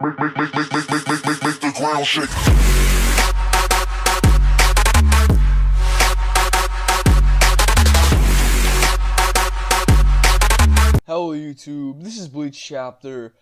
Make the ground shake. Hello YouTube, this is Bleach chapter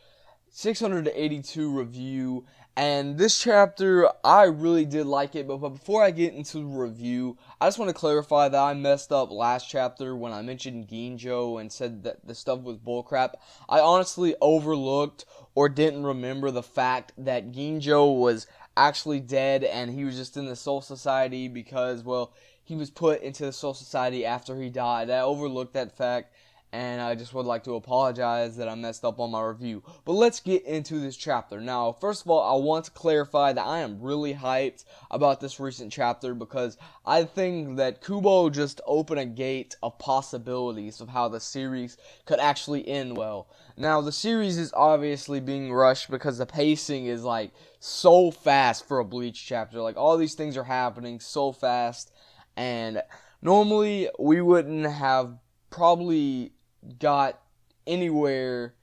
682 review, and this chapter, I really did like it, but before I get into the review, I just want to clarify that I messed up last chapter when I mentioned Ginjo and said that the stuff was bullcrap. I honestly overlooked or didn't remember the fact that Ginjo was actually dead and he was just in the Soul Society because, well, he was put into the Soul Society after he died. I overlooked that fact, and I just would like to apologize that I messed up on my review. But let's get into this chapter. Now, first of all, I want to clarify that I am really hyped about this recent chapter because I think that Kubo just opened a gate of possibilities of how the series could actually end well. Now, the series is obviously being rushed because the pacing is like so fast for a Bleach chapter. Like, all these things are happening so fast, and normally we wouldn't have probably got anywhere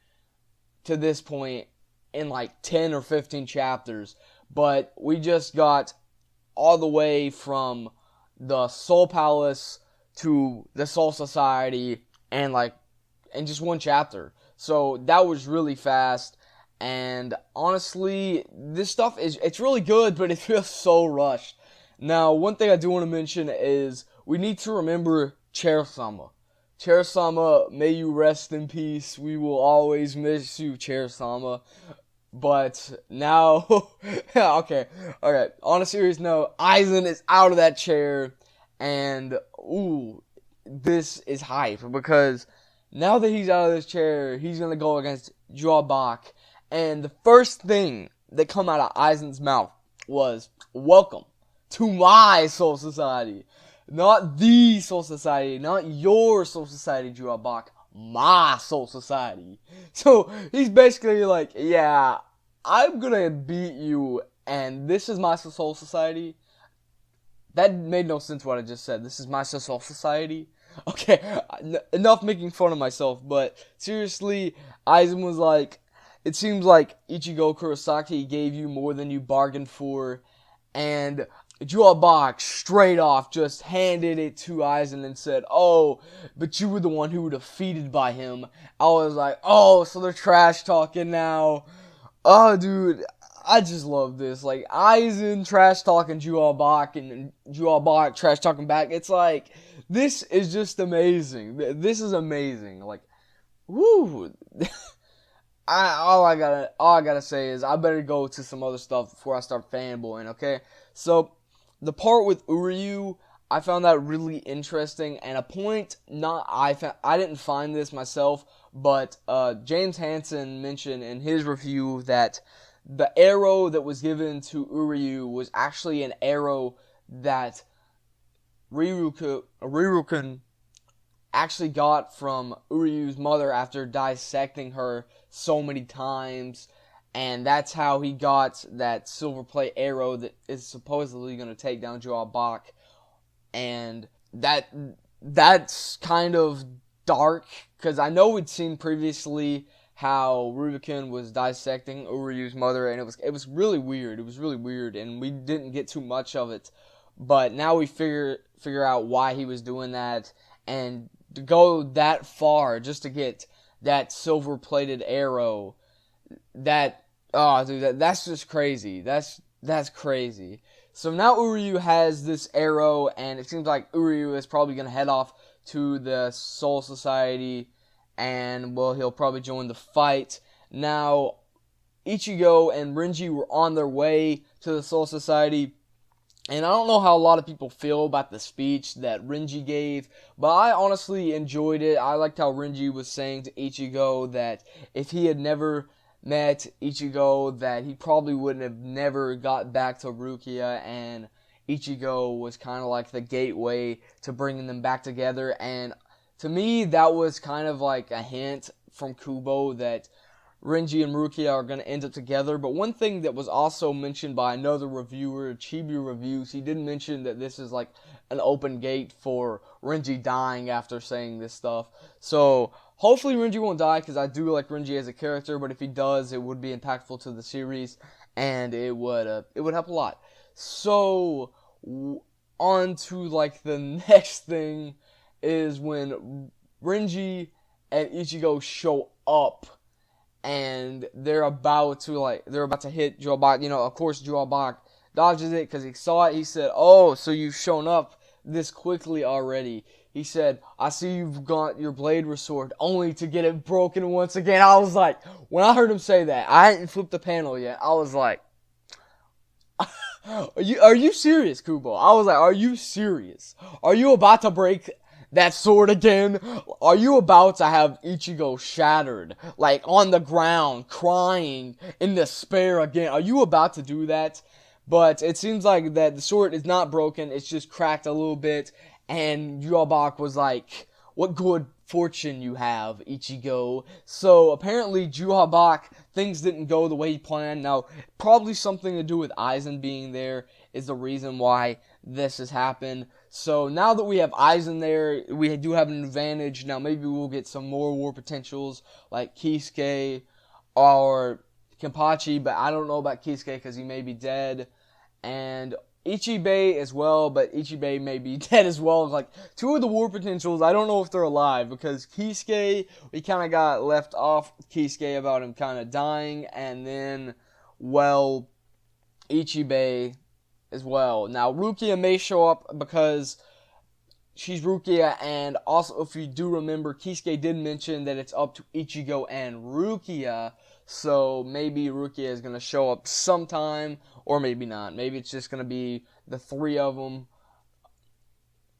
to this point in like 10 or 15 chapters, but we just got all the way from the Soul Palace to the Soul Society and like in just one chapter. So that was really fast, and honestly, this stuff it's really good, but it feels so rushed. Now, one thing I do want to mention is we need to remember Chair-sama. Chair-sama, may you rest in peace. We will always miss you, Chair-sama. But now, okay, alright. On a serious note, Aizen is out of that chair, and ooh, this is hype because now that he's out of this chair, he's gonna go against Joabak, and the first thing that come out of Aizen's mouth was, "Welcome to my Soul Society." Not the Soul Society, not your Soul Society, Joabak, my Soul Society. So, he's basically like, yeah, I'm gonna beat you, and this is my Soul Society. That made no sense what I just said. This is my Soul Society. Okay, enough making fun of myself, but seriously, Aizen was like, it seems like Ichigo Kurosaki gave you more than you bargained for, and Joabak straight off just handed it to Aizen and said, "Oh, but you were the one who were defeated by him." I was like, oh, so they're trash talking now. Oh, dude, I just love this. Like, Aizen trash talking Joabak and Joabak trash talking back. It's like, this is just amazing. This is amazing. Like, woo. All I gotta say is I better go to some other stuff before I start fanboying, okay? So, the part with Uryu, I found that really interesting, and a point I didn't find this myself, but James Hansen mentioned in his review that the arrow that was given to Uryu was actually an arrow that Ryuken actually got from Uryu's mother after dissecting her so many times, and that's how he got that silver plate arrow that is supposedly going to take down Joabak. And that's kind of dark, because I know we'd seen previously how Ryuken was dissecting Uryu's mother, and it was really weird. It was really weird, and we didn't get too much of it. But now we figure out why he was doing that, and to go that far just to get that silver-plated arrow, that's just crazy. That's crazy. So now Uryu has this arrow, and it seems like Uryu is probably going to head off to the Soul Society, and, well, he'll probably join the fight. Now, Ichigo and Renji were on their way to the Soul Society, and I don't know how a lot of people feel about the speech that Renji gave, but I honestly enjoyed it. I liked how Renji was saying to Ichigo that if he had never met Ichigo, that he probably wouldn't have never got back to Rukia, and Ichigo was kind of like the gateway to bringing them back together. And to me, that was kind of like a hint from Kubo that Renji and Rukia are going to end up together. But one thing that was also mentioned by another reviewer, Chibi Reviews, he did mention that this is like an open gate for Renji dying after saying this stuff. So Hopefully Renji won't die, because I do like Renji as a character, but if he does, it would be impactful to the series, and it would help a lot. So, on to, like, the next thing is when Renji and Ichigo show up, and they're about to hit Joabak. Of course, Joabak dodges it because he saw it. He said, "Oh, so you've shown up this quickly already." He said, "I see you've got your blade restored, only to get it broken once again." I was like, when I heard him say that, I hadn't flipped the panel yet. I was like, are you serious, Kubo? I was like, are you serious? Are you about to break that sword again? Are you about to have Ichigo shattered, like on the ground, crying in despair again? Are you about to do that? But it seems like that the sword is not broken, it's just cracked a little bit, and Joabak was like, "What good fortune you have, Ichigo." So apparently Joabak, things didn't go the way he planned. Now, probably something to do with Aizen being there is the reason why this has happened. So now that we have Aizen there, we do have an advantage. Now maybe we'll get some more war potentials like Kisuke or Kenpachi, but I don't know about Kisuke because he may be dead. And Ichibei as well, but Ichibei may be dead as well. Like, two of the war potentials, I don't know if they're alive, because Kisuke, we kind of got left off Kisuke about him kind of dying, and then, well, Ichibei as well. Now, Rukia may show up because she's Rukia, and also, if you do remember, Kisuke did mention that it's up to Ichigo and Rukia, so maybe Rukia is going to show up sometime, or maybe not. Maybe it's just going to be the three of them.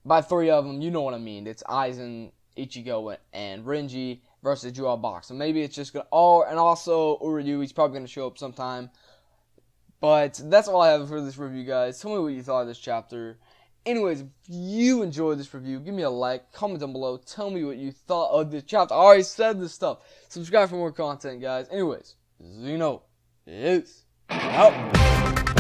By three of them, you know what I mean. It's Aizen, Ichigo, and Renji versus Joabak. So maybe it's just going to... Oh, and also Uryu, he's probably going to show up sometime. But that's all I have for this review, guys. Tell me what you thought of this chapter. Anyways, if you enjoyed this review, give me a like, comment down below, tell me what you thought of this chapter. I already said this stuff. Subscribe for more content, guys. Anyways, Zeno is out.